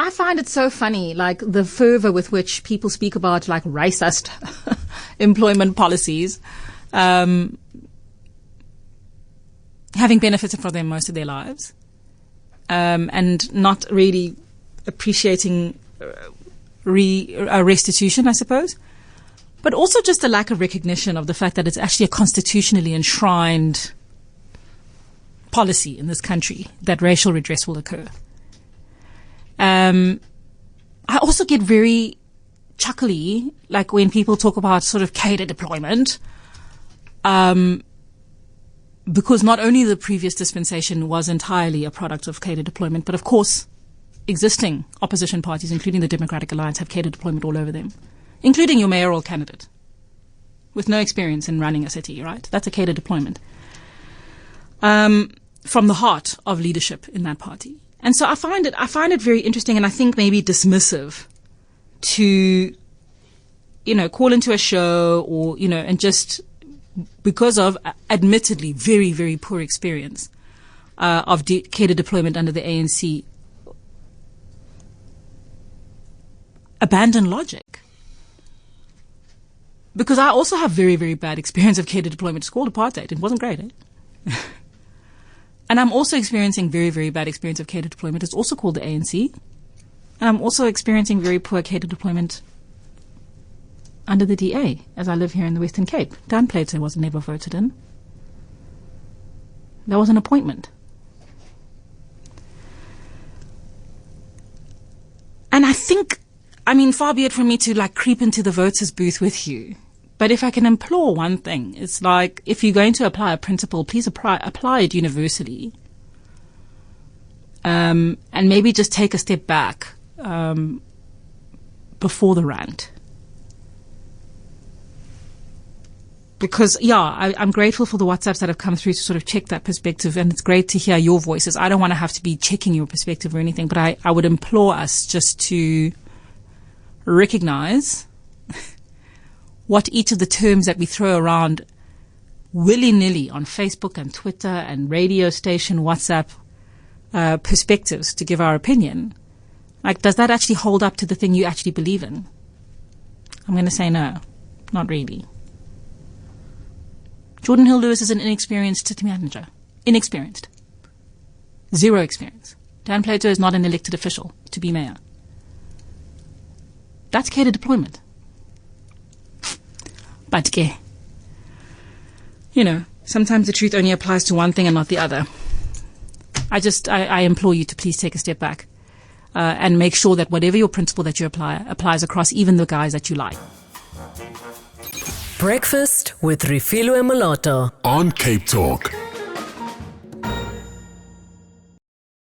I find it so funny, like the fervor with which people speak about like racist employment policies, having benefited from them most of their lives, and not really appreciating restitution, I suppose. But also just a lack of recognition of the fact that it's actually a constitutionally enshrined policy in this country that racial redress will occur. I also get very chuckly, like when people talk about sort of cadet deployment, because not only the previous dispensation was entirely a product of cadet deployment, but of course existing opposition parties, including the Democratic Alliance, have cadet deployment all over them, including your mayoral candidate with no experience in running a city, right? That's a cadet deployment from the heart of leadership in that party. And so I find it very interesting, and I think maybe dismissive to, call into a show or, and just because of admittedly very, very poor experience of cadet deployment under the ANC, abandon logic. Because I also have very, very bad experience of cadet deployment. It's called apartheid. It wasn't great, eh? And I'm also experiencing very, very bad experience of cadet deployment. It's also called the ANC. And I'm also experiencing very poor cadet deployment under the DA, as I live here in the Western Cape. Dan Plato was never voted in. There was an appointment. And I think, far be it from me to like creep into the voters' booth with you. But if I can implore one thing, it's like, if you're going to apply a principle, please apply it universally. And maybe just take a step back before the rant. Because, I'm grateful for the WhatsApps that have come through to sort of check that perspective, and it's great to hear your voices. I don't want to have to be checking your perspective or anything, but I would implore us just to recognize what each of the terms that we throw around willy-nilly on Facebook and Twitter and radio station, WhatsApp perspectives to give our opinion. Like, does that actually hold up to the thing you actually believe in? I'm going to say no, not really. Jordan Hill-Lewis is an inexperienced city manager. Inexperienced. Zero experience. Dan Plato is not an elected official to be mayor. That's cadet deployment. But, sometimes the truth only applies to one thing and not the other. I implore you to please take a step back and make sure that whatever your principle that you apply applies across even the guys that you like. Breakfast with Refilwe Moloto on Cape Talk.